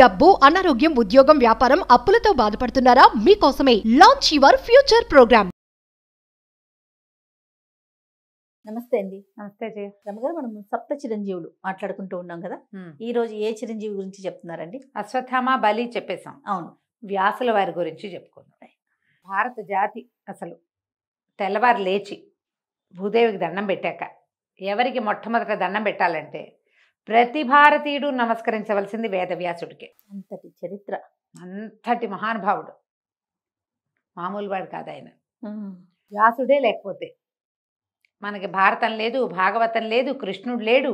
డబ్బు, అనారోగ్యం, ఉద్యోగం, వ్యాపారం, అప్పులతో బాధపడుతున్నారా? మీకోసమే లాంచ్ యువర్ ఫ్యూచర్ ప్రోగ్రామ్. నమస్తే అండి. నమస్తే జయ. రమగారు, మనం సప్త చిరంజీవులు మాట్లాడుకుంటూ ఉన్నాం కదా. ఈ రోజు ఏ చిరంజీవి గురించి చెప్తున్నారండి? అశ్వత్థామ, బలి చెప్పేశాం. అవును, వ్యాసుల వారి గురించి చెప్పుకుందాం. భారత జాతి అసలు తెల్లవారు లేచి భూదేవికి దండం పెట్టాక ఎవరికి మొట్టమొదట దండం పెట్టాలంటే ప్రతి భారతీయుడు నమస్కరించవలసింది వేదవ్యాసుడికే. అంతటి చరిత్ర, అంతటి మహానుభావుడు, మామూలు వాడు కాదు ఆయన. వ్యాసుడే లేకపోతే మనకి భారతం లేదు, భాగవతం లేదు, కృష్ణుడు లేడు,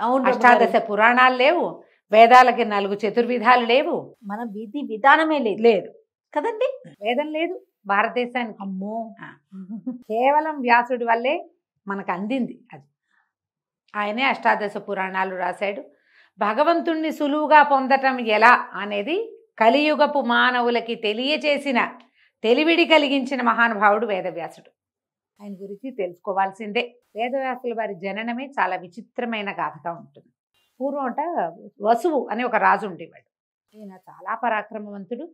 అవును, అష్టాదశ పురాణాలు లేవు, వేదాలకి 4 చతుర్విధాలు లేవు, మన విధి విధానమే లేదు లేదు కదండి. వేదం లేదు భారతదేశానికి. అమ్మో, కేవలం వ్యాసుడి వల్లే మనకు అందింది అది. ఆయనే అష్టాదశ పురాణాలు రాశాడు. భగవంతుణ్ణి సులువుగా పొందటం ఎలా అనేది కలియుగపు మానవులకి తెలియచేసిన, తెలివిడి కలిగించిన మహానుభావుడు వేదవ్యాసుడు. ఆయన గురించి తెలుసుకోవాల్సిందే. వేదవ్యాసుల వారి జననమే చాలా విచిత్రమైన గాథగా ఉంటుంది. పూర్వం అంట వసువు అని ఒక రాజు ఉండేవాడు. ఈయన చాలా పరాక్రమవంతుడు.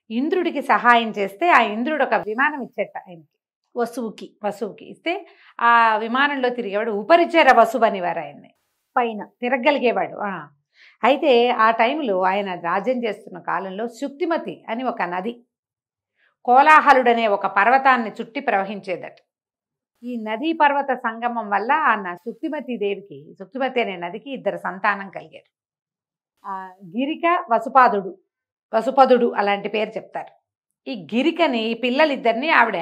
ఇంద్రుడికి సహాయం చేస్తే ఆ ఇంద్రుడు ఒక విమానం ఇచ్చేట ఆయనకి, వసువుకి ఇస్తే ఆ విమానంలో తిరిగేవాడు. ఉపరిచర వసువు అనేవారు ఆయన్ని, పైన తిరగలిగేవాడు. అయితే ఆ టైంలో ఆయన రాజ్యం చేస్తున్న కాలంలో శుక్తిమతి అని ఒక నది కోలాహలుడనే ఒక పర్వతాన్ని చుట్టి ప్రవహించేదట. ఈ నదీ పర్వత సంగమం వల్ల ఆ శుక్తిమతి అనే నదికి 2 సంతానం కలిగారు. ఆ గిరిక, వసుపదుడు అలాంటి పేరు చెప్తారు. ఈ గిరికని, ఈ పిల్లలిద్దరిని ఆవిడ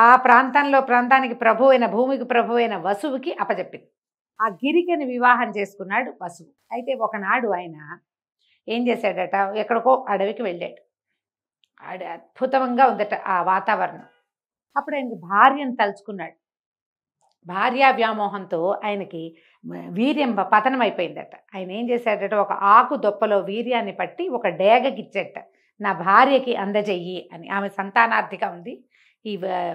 ఆ ప్రాంతానికి ప్రభు అయిన, భూమికి ప్రభు అయిన వసువుకి అప్పచెప్పింది. ఆ గిరికని వివాహం చేసుకున్నాడు వసువు. అయితే ఒకనాడు ఆయన ఏం చేశాడట, ఎక్కడికో అడవికి వెళ్ళాడు. అద్భుతంగా ఉందట ఆ వాతావరణం. అప్పుడు ఆయనకి భార్యను తలుచుకున్నాడు. భార్యా వ్యామోహంతో ఆయనకి వీర్యం పతనం అయిపోయిందట. ఆయన ఏం చేశాడట, ఒక ఆకు దొప్పలో వీర్యాన్ని పట్టి ఒక డేగకిచ్చేట, నా భార్యకి అందజెయ్యి అని. ఆమె సంతానార్థిగా ఉంది, ఈ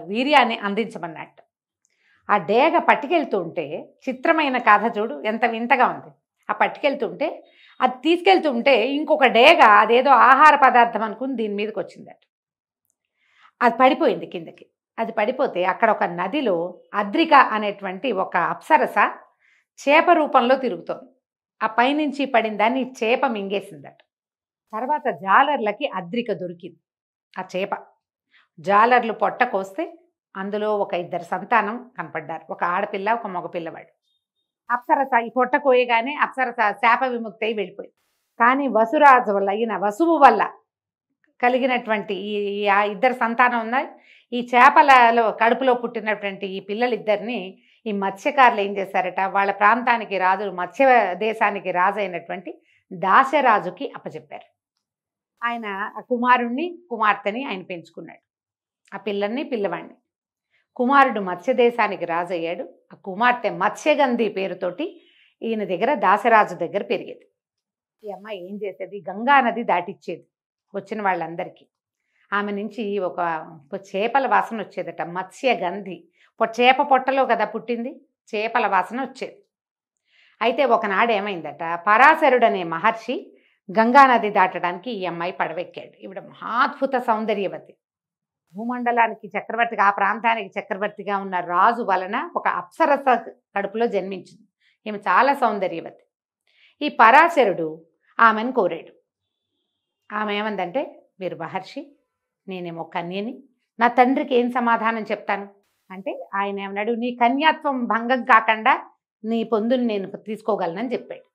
వీర్యాన్ని అందించమన్నట్టు. ఆ డేగ పట్టుకెళ్తూ ఉంటే, చిత్రమైన కథ చూడు ఎంత వింతగా ఉంది. ఆ పట్టుకెళ్తుంటే, అది తీసుకెళ్తూ ఉంటే ఇంకొక డేగ అదేదో ఆహార పదార్థం అనుకుని దీని మీదకి వచ్చిందట. అది పడిపోయింది కిందకి. అది పడిపోతే అక్కడ ఒక నదిలో అద్రిక అనేటువంటి ఒక అప్సరస చేప రూపంలో తిరుగుతోంది. ఆ పైనుంచి పడిన దాన్ని చేప మింగేసిందట. తర్వాత జాలర్లకి అద్రిక దొరికింది. ఆ చేప జాలర్లు పొట్ట కోస్తే అందులో ఒక 2 సంతానం కనపడ్డారు, ఒక ఆడపిల్ల, ఒక మగపిల్లవాడు. అప్సరస ఈ పొట్ట కోయగానే అప్సరస శాప విముక్తి అయి వెళ్ళిపోయింది. కానీ వసురాజు వల్ల, ఈయన వసువు వల్ల కలిగినటువంటి ఈ 2 సంతానం ఉన్నాయి. ఈ చేపలలో కడుపులో పుట్టినటువంటి ఈ పిల్లలిద్దరిని ఈ మత్స్యకారులు ఏం చేశారట, వాళ్ళ ప్రాంతానికి రాజు, మత్స్య దేశానికి రాజు అయినటువంటి దాశరాజుకి అప్పచెప్పారు. ఆయన ఆ కుమారుణ్ణి, కుమార్తెని ఆయన పెంచుకున్నాడు. ఆ పిల్లల్ని, పిల్లవాడిని. కుమారుడు మత్స్యదేశానికి రాజు అయ్యాడు. ఆ కుమార్తె మత్స్యగంధి పేరుతోటి ఈయన దగ్గర, దాశరాజు దగ్గర పెరిగేది. ఈ అమ్మాయి ఏం చేసేది, గంగా నది దాటిచ్చేది వచ్చిన వాళ్ళందరికీ. ఆమె నుంచి ఒక చేపల వాసన వచ్చేదట, మత్స్యగంధి. చేప పొట్టలో కదా పుట్టింది, చేపల వాసన వచ్చేది. అయితే ఒకనాడు ఏమైందట, పరాశరుడు అనే మహర్షి గంగానది దాటడానికి ఈ అమ్మాయి పడవెక్కాడు. ఈవిడ మహాద్భుత సౌందర్యవతి, భూమండలానికి చక్రవర్తిగా, ఆ ప్రాంతానికి చక్రవర్తిగా ఉన్న రాజు వలన ఒక అప్సరస కడుపులో జన్మించింది. ఈమె చాలా సౌందర్యవతి. ఈ పరాశరుడు ఆమెను కోరాడు. ఆమె ఏమందంటే, మీరు మహర్షి, నేనేమో కన్యని, నా తండ్రికి ఏం సమాధానం చెప్తాను అంటే, ఆయన ఏమన్నాడు, నీ కన్యాత్వం భంగం కాకుండా నీ పొందుని నేను తీసుకోగలనని చెప్పాడు.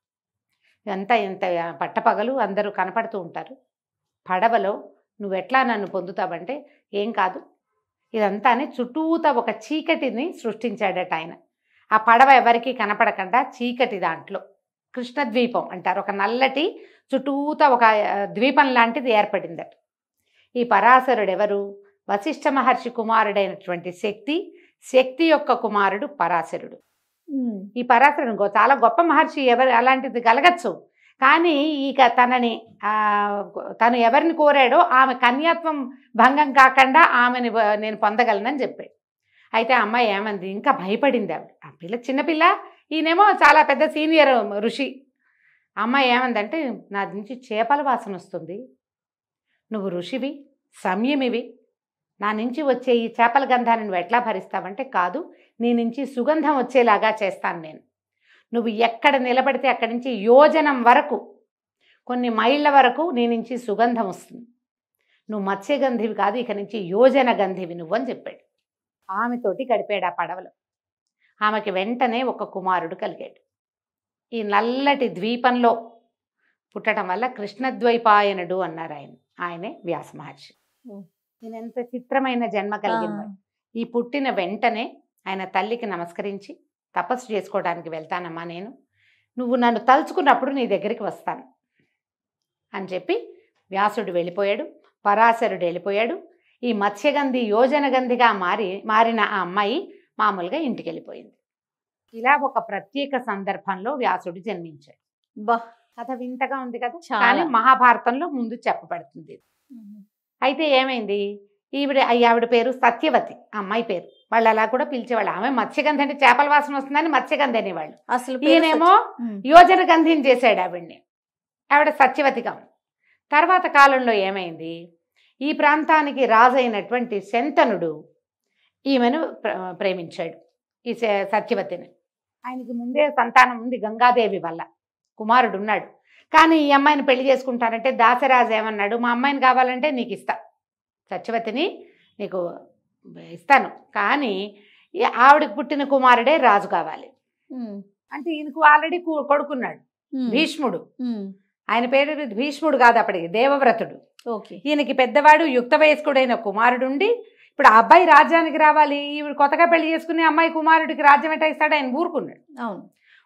ఇదంతా ఇంత పట్టపగలు అందరూ కనపడుతూ ఉంటారు. పడవలో నువ్వెట్లా నన్ను పొందుతావంటే, ఏం కాదు ఇదంతా అని చుట్టూత ఒక చీకటిని సృష్టించాడట ఆయన. ఆ పడవ ఎవరికీ కనపడకుండా చీకటి దాంట్లో, కృష్ణద్వీపం అంటారు, ఒక నల్లటి చుట్టూత ఒక ద్వీపం లాంటిది ఏర్పడిందట. ఈ పరాశరుడు ఎవరు, వశిష్ఠ మహర్షి కుమారుడైనటువంటి శక్తి యొక్క కుమారుడు పరాశరుడు. ఈ పరాశరుడు చాలా గొప్ప మహర్షి, ఎవరు అలాంటిది కలగచ్చు. కానీ ఇక తను ఎవరిని కోరాడో ఆమె కన్యాత్వం భంగం కాకుండా ఆమెని నేను పొందగలనని చెప్పాడు. అయితే ఆ అమ్మాయి ఏమంది, ఇంకా భయపడింది ఆవిడ. ఆ పిల్ల చిన్నపిల్ల, ఈయనేమో చాలా పెద్ద సీనియర్ ఋషి. అమ్మాయి ఏమందంటే నా నుంచి చేపల వాసన వస్తుంది, నువ్వు ఋషివి సంయమివి, నా నుంచి వచ్చే ఈ చేపల గంధాన్ని నువ్వు ఎట్లా భరిస్తావంటే, కాదు నీ నుంచి సుగంధం వచ్చేలాగా చేస్తాను నేను. నువ్వు ఎక్కడ నిలబడితే అక్కడి నుంచి యోజనం వరకు, కొన్ని మైళ్ళ వరకు నీ నుంచి సుగంధం వస్తుంది. నువ్వు మత్స్యగంధివి కాదు, ఇక నుంచి యోజన గంధివి నువ్వు అని చెప్పాడు. ఆమెతోటి గడిపాడు ఆ పడవలో. ఆమెకి వెంటనే ఒక కుమారుడు కలిగాడు. ఈ నల్లటి ద్వీపంలో పుట్టడం వల్ల కృష్ణద్వైపాయనుడు అన్నారు ఆయనే వ్యాస మహర్షి. ఈయన ఎంత చిత్రమైన జన్మ కలిగింది. ఈ పుట్టిన వెంటనే ఆయన తల్లికి నమస్కరించి, తపస్సు చేసుకోవడానికి వెళ్తానమ్మా నేను, నువ్వు నన్ను తలుచుకున్నప్పుడు నీ దగ్గరికి వస్తాను అని చెప్పి వ్యాసుడు వెళ్ళిపోయాడు. పరాశరుడు వెళ్ళిపోయాడు. ఈ మత్స్యగంధి యోజనగంధిగా మారిన ఆ అమ్మాయి మామూలుగా ఇంటికి వెళ్ళిపోయింది. ఇలా ఒక ప్రత్యేక సందర్భంలో వ్యాసుడు జన్మించాడు. బా, కథ వింతగా ఉంది కదా, చాలా. కానీ మహాభారతంలో ముందు చెప్పబడుతుంది. అయితే ఏమైంది, ఆవిడ పేరు సత్యవతి, అమ్మాయి పేరు. వాళ్ళు అలా కూడా పిలిచేవాళ్ళు. ఆమె మత్స్యగంధి అంటే చేపల వాసన వస్తుందని మత్స్యగంధి అనేవాళ్ళు. అసలు ఈయనేమో యోజన గంధిని చేశాడు ఆవిడ్ని. ఆవిడ సత్యవతిగా ఉంది. తర్వాత కాలంలో ఏమైంది, ఈ ప్రాంతానికి రాజైనటువంటి శంతనుడు ఈమెను ప్రేమించాడు, ఈ సత్యవతిని. ఆయనకి ముందే సంతానం ఉంది గంగాదేవి వల్ల, కుమారుడు ఉన్నాడు. కానీ ఈ అమ్మాయిని పెళ్లి చేసుకుంటానంటే దాసరాజు ఏమన్నాడు, మా అమ్మాయిని కావాలంటే నీకు ఇస్తా, సత్యవతిని నీకు ఇస్తాను, కానీ ఆవిడకి పుట్టిన కుమారుడే రాజు కావాలి అంటే. ఈయనకు ఆల్రెడీ కొడుకున్నాడు భీష్ముడు. ఆయన పేరు భీష్ముడు కాదు, అప్పటికి దేవవ్రతుడు. ఈయనకి పెద్దవాడు యుక్త వయస్కుడైన కుమారుడుండి, ఇప్పుడు ఆ అబ్బాయి రాజ్యానికి రావాలి, ఈవిడ కొత్తగా పెళ్లి చేసుకుని అమ్మాయి కుమారుడికి రాజ్యం ఎట్టా ఇస్తాడు, ఆయన ఊరుకున్నాడు. అవును,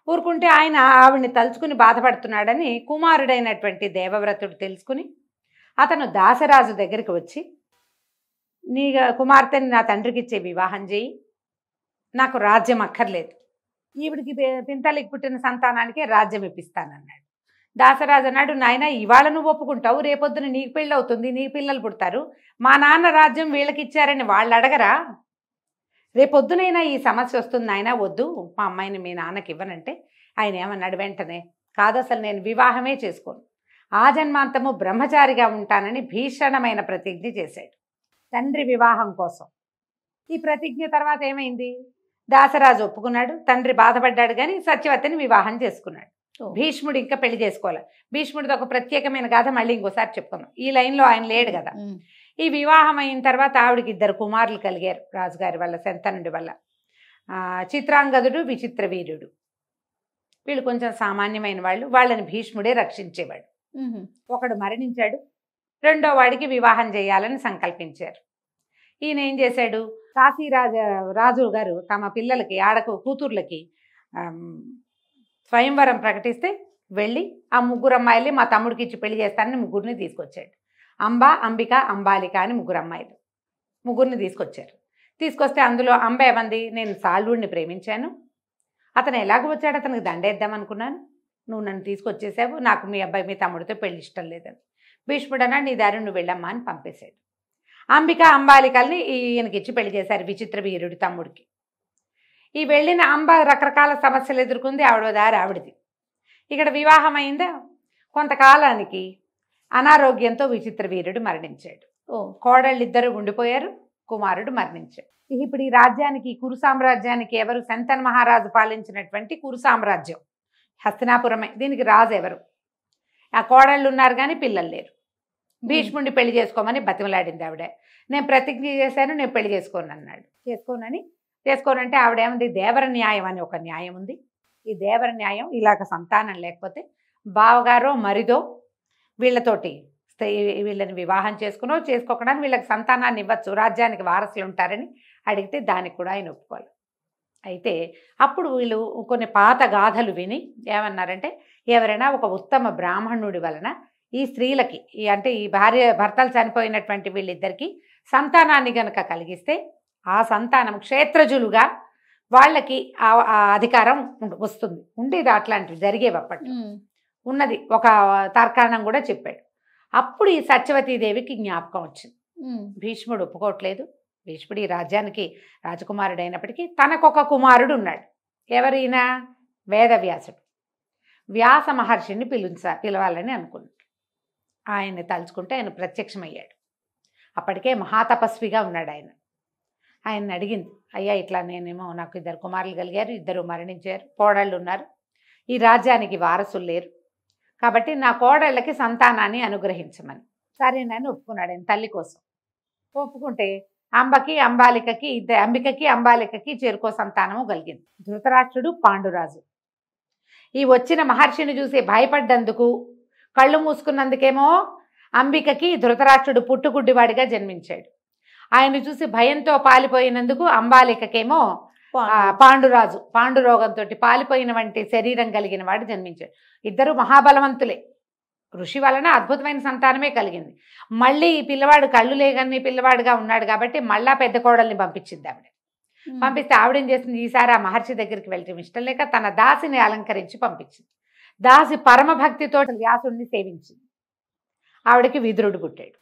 ఊరుకుంటే ఆయన ఆవిడ్ని తలుచుకుని బాధపడుతున్నాడని కుమారుడైనటువంటి దేవవ్రతుడు తెలుసుకుని అతను దాసరాజు దగ్గరికి వచ్చి, నీ కుమార్తెని నా తండ్రికి ఇచ్చే వివాహం చేయి, నాకు రాజ్యం అక్కర్లేదు, ఈవిడికి పింతలికి పుట్టిన సంతానానికే రాజ్యం ఇప్పిస్తానన్నాడు. దాసరాజు అన్నాడు, నాయన ఇవాళ నువ్వు ఒప్పుకుంటావు, రేపొద్దున నీకు పెళ్ళి అవుతుంది, నీకు పిల్లలు పుడతారు, మా నాన్న రాజ్యం వీళ్ళకి ఇచ్చారని వాళ్ళు అడగరా, రేపొద్దునైనా ఈ సమస్య వస్తుంది నాయన, వద్దు మా అమ్మాయిని మీ నాన్నకి ఇవ్వనంటే ఆయన ఏమన్నాడు వెంటనే, కాదు అసలు నేను వివాహమే చేసుకోను, ఆ జన్మాంతము బ్రహ్మచారిగా ఉంటానని భీషణమైన ప్రతిజ్ఞ చేశాడు తండ్రి వివాహం కోసం. ఈ ప్రతిజ్ఞ తర్వాత ఏమైంది, దాసరాజు ఒప్పుకున్నాడు, తండ్రి బాధపడ్డాడు, కానీ సత్యవతిని వివాహం చేసుకున్నాడు. భీష్ముడు ఇంకా పెళ్లి చేసుకోవాలి. భీష్ముడితో ఒక ప్రత్యేకమైన గాథ మళ్ళీ ఇంకోసారి చెప్పుకుందాం, ఈ లైన్లో ఆయన లేడు కదా. ఈ వివాహం అయిన తర్వాత ఆవిడకి 2 కుమారులు కలిగారు రాజుగారి వల్ల, శంతనుడి వల్ల. చిత్రాంగదుడు, విచిత్ర వీరుడు. వీళ్ళు కొంచెం సామాన్యమైన వాళ్ళు, వాళ్ళని భీష్ముడే రక్షించేవాడు. ఒకడు మరణించాడు, 2వ వాడికి వివాహం చేయాలని సంకల్పించారు. ఈయన ఏం చేశాడు, రాజు గారు తమ పిల్లలకి కూతుర్లకి స్వయంవరం ప్రకటిస్తే వెళ్ళి ఆ 3 అమ్మాయిల్ని మా తమ్ముడికి ఇచ్చి పెళ్లి చేస్తానని 3 తీసుకొచ్చాడు. అంబ, అంబిక, అంబాలిక అని 3 అమ్మాయిలు, 3 తీసుకొచ్చారు. తీసుకొస్తే అందులో అంబ ఏమంది, నేను సాల్వుడిని ప్రేమించాను, అతను ఎలాగో వచ్చాడు, అతనికి దండేద్దాం అనుకున్నాను, నువ్వు నన్ను తీసుకొచ్చేసావు, నాకు మీ తమ్ముడితో పెళ్లి ఇష్టం లేదని. భీష్ముడు అన్నాడు, నీ దారి నువ్వు వెళ్ళమ్మా అని పంపేశాడు. అంబిక, అంబాలికల్ని ఈయనకి ఇచ్చి పెళ్లి చేశారు విచిత్ర వీరుడి తమ్ముడికి. ఈ వెళ్ళిన అంబ రకరకాల సమస్యలు ఎదుర్కొంది, ఆవిడ దారి ఆవిడది. ఇక్కడ వివాహం అయిందా, కొంతకాలానికి అనారోగ్యంతో విచిత్ర వీరుడు మరణించాడు. కోడళ్ళిద్దరూ ఉండిపోయారు, కుమారుడు మరణించాడు. ఇప్పుడు ఈ రాజ్యానికి, కురు సామ్రాజ్యానికి ఎవరు, శంతన్ మహారాజు పాలించినటువంటి కురు సామ్రాజ్యం హస్తినాపురమే. దీనికి రాజు ఎవరు, ఆ కోడళ్ళు ఉన్నారు కానీ పిల్లలు లేరు. భీష్ముడిని పెళ్లి చేసుకోమని బతిమలాడింది ఆవిడ. నేను ప్రతిజ్ఞ చేశాను, నేను పెళ్లి చేసుకోను అన్నాడు. చేసుకోనంటే ఆవిడేముంది, దేవర న్యాయం అని ఒక న్యాయం ఉంది. ఈ దేవర న్యాయం ఇలాగ సంతానం లేకపోతే బావగారో మరిదో వీళ్ళతోటి వీళ్ళని వివాహం చేసుకోకుండా వీళ్ళకి సంతానాన్ని ఇవ్వచ్చు, రాజ్యానికి వారసులు ఉంటారని అడిగితే దానికి కూడా ఆయన ఒప్పుకోవాలి. అయితే అప్పుడు వీళ్ళు కొన్ని పాత గాథలు విని ఏమన్నారంటే, ఎవరైనా ఒక ఉత్తమ బ్రాహ్మణుడి వలన ఈ స్త్రీలకి అంటే ఈ భర్తలు చనిపోయినటువంటి వీళ్ళిద్దరికీ సంతానాన్ని గనక కలిగిస్తే ఆ సంతానం క్షేత్రజులుగా వాళ్ళకి ఆ అధికారం వస్తుంది. ఉండేది అట్లాంటివి జరిగేవి అప్పట్లో, ఉన్నది ఒక తర్కాణం కూడా చెప్పాడు. అప్పుడు ఈ సత్యవతీదేవికి జ్ఞాపకం వచ్చింది. భీష్ముడు ఒప్పుకోవట్లేదు, భీష్ముడు ఈ రాజ్యానికి రాజకుమారుడు అయినప్పటికీ తనకొక కుమారుడు ఉన్నాడు. ఎవరైనా వేదవ్యాసుడు. వ్యాస మహర్షిని పిలవాలని అనుకున్నాడు. ఆయన్ని తలుచుకుంటే ఆయన ప్రత్యక్షమయ్యాడు. అప్పటికే మహాతపస్విగా ఉన్నాడు ఆయన. ఆయన్ని అడిగింది, అయ్యా ఇట్లా నేనేమో నాకు 2 కుమారులు కలిగారు, 2 మరణించారు, కోడళ్ళు ఉన్నారు, ఈ రాజ్యానికి వారసులు లేరు, కాబట్టి నా కోడళ్ళకి సంతానాన్ని అనుగ్రహించమని. సరేనని ఒప్పుకున్నాడు ఆయన తల్లి కోసం. ఒప్పుకుంటే అంబికకి అంబాలికకి చేరుకో సంతానము కలిగింది. ధృతరాష్ట్రుడు, పాండురాజు. ఈ వచ్చిన మహర్షిని చూసి భయపడ్డందుకు, కళ్ళు మూసుకున్నందుకేమో అంబికకి ధృతరాష్ట్రుడు పుట్టుగుడ్డివాడిగా జన్మించాడు. ఆయన చూసి భయంతో పాలిపోయినందుకు అంబాలికకేమో పాండురాజు పాండురోగంతో పాలిపోయిన వంటి శరీరం కలిగిన వాడు జన్మించాడు. ఇద్దరు మహాబలవంతులే. ఋషి వలన అద్భుతమైన సంతానమే కలిగింది. మళ్ళీ ఈ పిల్లవాడు కళ్ళు లేగని పిల్లవాడుగా ఉన్నాడు కాబట్టి మళ్ళా పెద్ద కోడల్ని పంపించింది ఆవిడ. పంపిస్తే ఆవిడేం చేసింది, ఈసారి ఆ మహర్షి దగ్గరికి వెళ్ళటం ఇష్టం లేక తన దాసిని అలంకరించి పంపించింది. దాసి పరమభక్తితో వ్యాసుడిని సేవించింది. ఆవిడకి విదురుడు పుట్టాడు.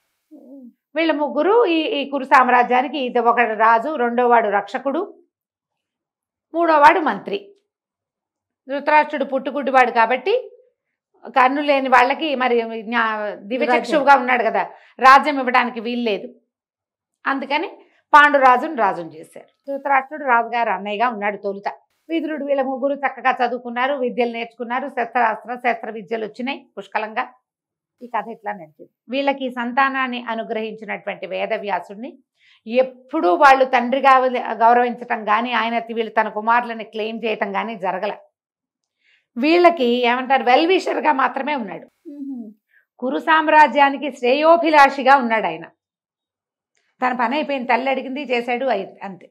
వీళ్ళ ముగ్గురు ఈ కురు సామ్రాజ్యానికి ఒకడు రాజు, రెండోవాడు రక్షకుడు, మూడోవాడు మంత్రి. ధృతరాష్ట్రుడు పుట్టుగుడ్డివాడు కాబట్టి కన్ను లేని వాళ్ళకి మరి దివ్యచక్షువుగా ఉన్నాడు కదా, రాజ్యం ఇవ్వడానికి వీల్లేదు. అందుకని పాండురాజును రాజును చేశారు. ధృతరాష్ట్రుడు రాజుగారు అన్నయ్యగా ఉన్నాడు తొలుత. విదురుడు వీళ్ళ ముగ్గురు చక్కగా చదువుకున్నారు, విద్యలు నేర్చుకున్నారు, శస్త్ర విద్యలు వచ్చినాయి పుష్కలంగా. ఈ కథ ఇట్లా నడిచింది. వీళ్ళకి సంతానాన్ని అనుగ్రహించినటువంటి వేదవ్యాసుడిని ఎప్పుడూ వాళ్ళు తండ్రిగా గౌరవించటం కానీ, వీళ్ళు తన కుమారులని క్లెయిమ్ చేయటం కానీ జరగల. వీళ్ళకి ఏమంటారు, వెల్విషర్గా మాత్రమే ఉన్నాడు. కురు సామ్రాజ్యానికి శ్రేయోభిలాషిగా ఉన్నాడు ఆయన. తన పని అయిపోయింది, తల్లి అడిగింది చేశాడు, అంతే.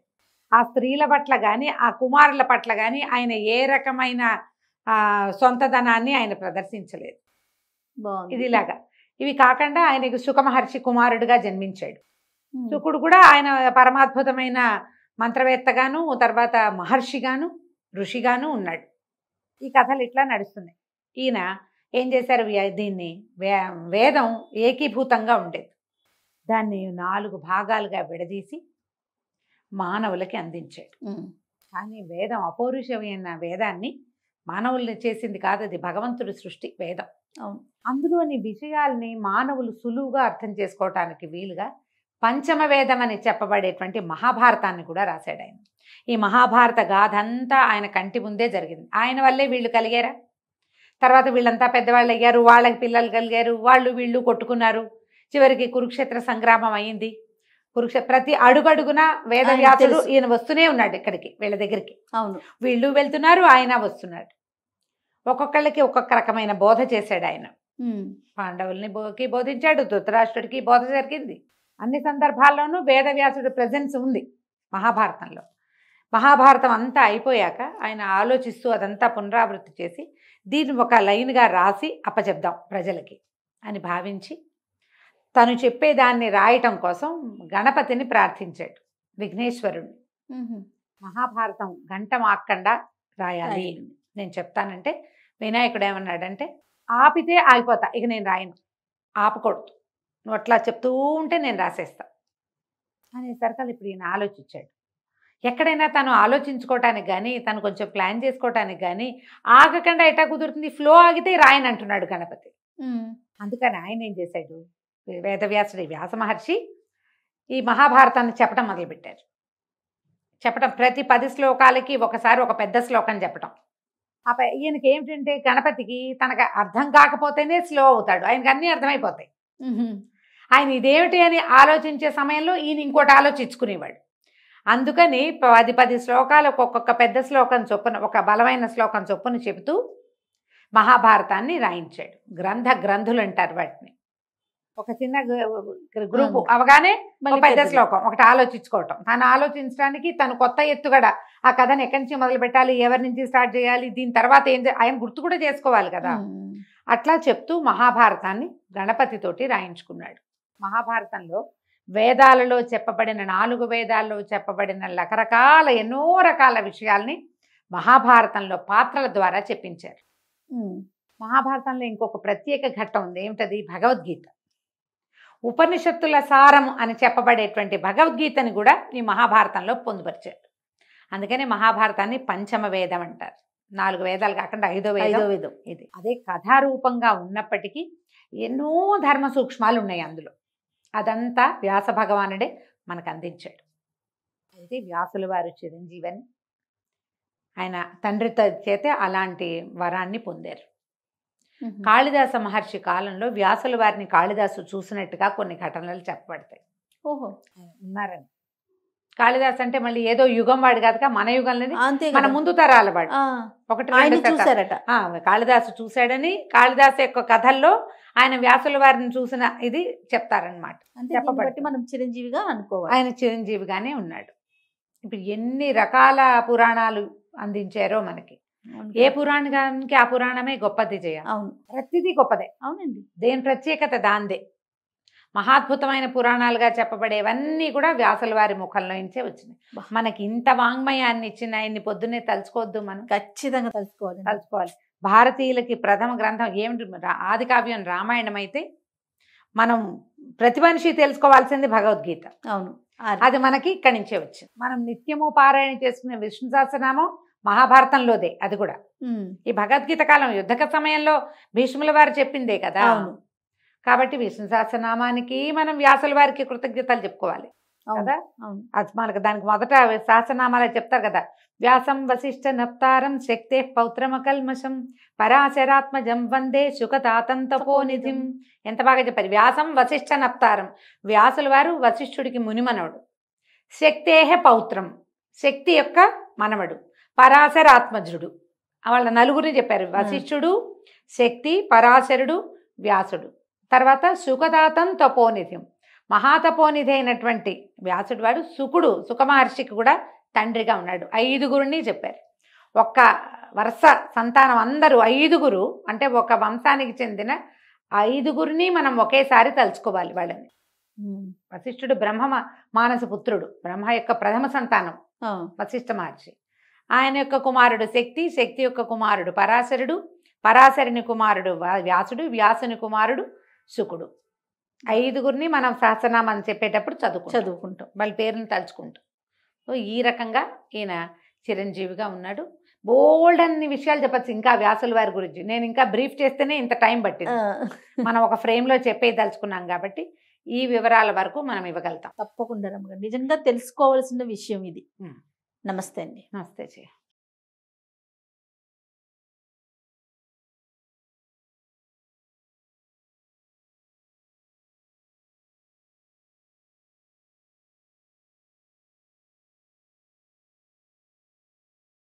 ఆ స్త్రీల పట్ల కానీ, ఆ కుమారుల పట్ల కానీ ఆయన ఏ రకమైన సొంతధనాన్ని ఆయన ప్రదర్శించలేదు. ఇదిలాగా. ఇవి కాకుండా ఆయనకు సుఖమహర్షి కుమారుడుగా జన్మించాడు. శుకుడు కూడా ఆయన పరమాద్భుతమైన మంత్రవేత్తగాను, తర్వాత మహర్షిగాను, ఋషిగాను ఉన్నాడు. ఈ కథలు ఇట్లా నడుస్తున్నాయి. ఈయన ఏం చేశారు, దీన్ని వేదం ఏకీభూతంగా ఉండేది, దాన్ని 4 భాగాలుగా విడదీసి మానవులకి అందించాడు. కానీ వేదం అపౌరుషమైన వేదాన్ని మానవుల్ని చేసింది కాదు, అది భగవంతుడి సృష్టి వేదం. అందులోని విషయాల్ని మానవులు సులువుగా అర్థం చేసుకోవటానికి వీలుగా పంచమ వేదం అని చెప్పబడేటువంటి మహాభారతాన్ని కూడా రాశాడు ఆయన. ఈ మహాభారత గాథ అంతా ఆయన కంటి ముందే జరిగింది. ఆయన వల్లే వీళ్ళు కలిగారా, తర్వాత వీళ్ళంతా పెద్దవాళ్ళు అయ్యారు, వాళ్ళకి పిల్లలు కలిగారు, వీళ్ళు కొట్టుకున్నారు, చివరికి కురుక్షేత్ర సంగ్రామం అయింది. ప్రతి అడుగడుగున వేదవ్యాసుడు ఈయన వస్తూనే ఉన్నాడు ఇక్కడికి, వీళ్ళ దగ్గరికి. అవును, వీళ్ళు వెళ్తున్నారు, ఆయన వస్తున్నాడు. ఒక్కొక్కళ్ళకి ఒక్కొక్క రకమైన బోధ చేశాడు ఆయన. పాండవుల్ని బోధించాడు, ధృతరాష్ట్రుడికి బోధ జరిగింది. అన్ని సందర్భాల్లోనూ వేదవ్యాసుడి ప్రెజెన్స్ ఉంది మహాభారతంలో. మహాభారతం అంతా అయిపోయాక ఆయన ఆలోచిస్తూ అదంతా పునరావృత్తి చేసి దీన్ని ఒక లైన్గా రాసి అప్పచెప్దాం ప్రజలకి అని భావించి తను చెప్పేదాన్ని రాయటం కోసం గణపతిని ప్రార్థించాడు, విఘ్నేశ్వరుణ్ణి. మహాభారతం గంట మాక్కండా రాయాలి నేను చెప్తానంటే వినాయకుడు ఏమన్నాడంటే, ఆపితే ఆగిపోతా, ఇక నేను రాయను, ఆపకూడదు, నువ్వు అట్లా చెప్తూ ఉంటే నేను రాసేస్తా అనేసరికి ఇప్పుడు ఈయన ఆలోచించాడు. ఎక్కడైనా తను ఆలోచించుకోవటానికి కానీ, తను కొంచెం ప్లాన్ చేసుకోవటానికి కానీ ఆగకుండా ఎటా కుదురుతుంది, ఫ్లో ఆగితే రాయని అంటున్నాడు గణపతి. అందుకని ఆయన ఏం చేశాడు, వేదవ్యాసుడి వ్యాస మహర్షి ఈ మహాభారతాన్ని చెప్పడం మొదలుపెట్టారు. చెప్పటం ప్రతి 10 శ్లోకాలకి ఒకసారి ఒక పెద్ద శ్లోకం చెప్పటం. ఈయనకి ఏమిటంటే గణపతికి తనకు అర్థం కాకపోతేనే స్లో అవుతాడు, ఆయనకి అన్నీ అర్థమైపోతాయి. ఆయన ఇదేమిటి అని ఆలోచించే సమయంలో ఈయన ఇంకోటి ఆలోచించుకునేవాడు. అందుకని 10 శ్లోకాలకు ఒక్కొక్క పెద్ద శ్లోకం చొప్పున, ఒక బలమైన శ్లోకం చొప్పున చెబుతూ మహాభారతాన్ని రాయించాడు. గ్రంథులు అంటారు వాటిని. ఒక చిన్న గ్రూపు అవగానే ఒక పెద్ద శ్లోకం ఒకటి ఆలోచించుకోవటం, తను ఆలోచించడానికి తను కొత్త ఎత్తుగడ ఆ కథను ఎక్కడి నుంచి మొదలు పెట్టాలి, ఎవరి నుంచి స్టార్ట్ చేయాలి, దీని తర్వాత ఆయన గుర్తు కూడా చేసుకోవాలి కదా. అట్లా చెప్తూ మహాభారతాన్ని గణపతితోటి రాయించుకున్నాడు. మహాభారతంలో వేదాలలో చెప్పబడిన 4 వేదాల్లో చెప్పబడిన రకరకాల ఎన్నో రకాల విషయాల్ని మహాభారతంలో పాత్రల ద్వారా చెప్పించారు. మహాభారతంలో ఇంకొక ప్రత్యేక ఘట్టం ఉంది, ఏమిటది, భగవద్గీత. ఉపనిషత్తుల సారం అని చెప్పబడేటువంటి భగవద్గీతని కూడా ఈ మహాభారతంలో పొందుపరిచారు. అందుకని మహాభారతాన్ని పంచమ వేదం అంటారు. 4 వేదాలు కాకుండా 5వ ఐదో వేదం వేదం ఇది. అదే కథారూపంగా ఉన్నప్పటికీ ఎన్నో ధర్మ సూక్ష్మాలు ఉన్నాయి అందులో. అదంతా వ్యాస భగవానుడే మనకు అందించాడు. అయితే వ్యాసుల వారు చిరంజీవని ఆయన తండ్రి చేత అలాంటి వరాన్ని పొందారు. కాళిదాస మహర్షి కాలంలో వ్యాసుల వారిని కాళిదాసు చూసినట్టుగా కొన్ని ఘటనలు చెప్పబడతాయి. ఓహో, ఉన్నారని. కాళిదాస్ అంటే మళ్ళీ ఏదో యుగం వాడు కాదుగా, మన యుగంలోని అంతే మన ముందు తరాల వాడు. ఒకటి ఆయన చూసారట. కాళిదాసు చూశాడని కాళిదాసు యొక్క కథల్లో ఆయన వ్యాసుల వారిని చూసిన ఇది చెప్తారనమాట. చెప్పబట్టి మనం చిరంజీవిగా అనుకోవాలి. ఆయన చిరంజీవిగానే ఉన్నాడు. ఇప్పుడు ఎన్ని రకాల పురాణాలు అందించారో మనకి. ఏ పురాణానికి ఆ పురాణమే గొప్పది చేయాలి. అవును, ప్రతిదీ గొప్పదే. అవునండి. దేని ప్రత్యేకత దాందే. మహాద్భుతమైన పురాణాలుగా చెప్పబడేవన్నీ కూడా వ్యాసుల వారి ముఖంలో నుంచే వచ్చినాయి. మనకి ఇంత వాంగ్మయాన్ని ఇచ్చిన ఆయన్ని పొద్దున్నే తలుచుకోవద్దు, మనం ఖచ్చితంగా తలుచుకోవాలి. భారతీయులకి ప్రథమ గ్రంథం ఏమిటి? ఆది కావ్యం రామాయణం అయితే మనం ప్రతి మనిషి తెలుసుకోవాల్సింది భగవద్గీత. అవును, అది మనకి ఇక్కడి నుంచే వచ్చింది. మనం నిత్యము పారాయణ చేసుకునే విష్ణు సహస్రనామం మహాభారతంలోదే. అది కూడా ఈ భగవద్గీత కాలం యుద్ధక సమయంలో భీష్ముల వారు చెప్పిందే కదా. అవును, కాబట్టి విష్ణు సహస్రనామానికి మనం వ్యాసుల వారికి కృతజ్ఞతలు చెప్పుకోవాలి కదా. అది మనకు దానికి మొదట సహస్రనామాలు చెప్తారు కదా. వ్యాసం వశిష్ఠ నప్తారం శక్తే పౌత్రమకల్మషం పరాశరాత్మజం వందే శుకతాతంతపోనిధిం. ఎంత బాగా చెప్పారు. వ్యాసం వశిష్ఠ నప్తారం, వ్యాసుల వారు వశిష్ఠుడికి మునిమనవడు. శక్తేహ పౌత్రం, శక్తి యొక్క మనవడు. పరాశరాత్మజుడు, వాళ్ళ నలుగురిని చెప్పారు. వశిష్ఠుడు, శక్తి, పరాశరుడు, వ్యాసుడు. తర్వాత సుఖదాతం తపోనిధిం, మహాతపోనిధి అయినటువంటి వ్యాసుడు వాడు సుకుడు, సుఖమహర్షికి కూడా తండ్రిగా ఉన్నాడు. 5గురిని చెప్పారు. ఒక్క వరుస సంతానం అందరూ 5గురు అంటే ఒక వంశానికి చెందిన 5గురిని మనం ఒకేసారి తలుచుకోవాలి వాళ్ళని. వశిష్ఠుడు బ్రహ్మ మానస పుత్రుడు, బ్రహ్మ యొక్క ప్రథమ సంతానం వశిష్ఠ మహర్షి. ఆయన యొక్క కుమారుడు శక్తి, శక్తి యొక్క కుమారుడు పరాశరుడు, పరాశరుని కుమారుడు వ్యాసుడు, వ్యాసుని కుమారుడు శుకుడు. 5గురిని మనం సహస్రనామాన్ని చెప్పేటప్పుడు చదువుకుంటాం, వాళ్ళ పేరుని తలుచుకుంటాం. ఈ రకంగా ఈయన చిరంజీవిగా ఉన్నాడు. బోల్డ్ అన్ని విషయాలు చెప్పచ్చు ఇంకా వ్యాసుల వారి గురించి. నేను ఇంకా బ్రీఫ్ చేస్తేనే ఇంత టైం పట్టింది. మనం ఒక ఫ్రేమ్లో చెప్పేదలుచుకున్నాం కాబట్టి ఈ వివరాల వరకు మనం ఇవ్వగలుగుతాం. తప్పకుండా రమ్మగారు, నిజంగా తెలుసుకోవాల్సిన విషయం ఇది. నమస్తే అండి. నమస్తే.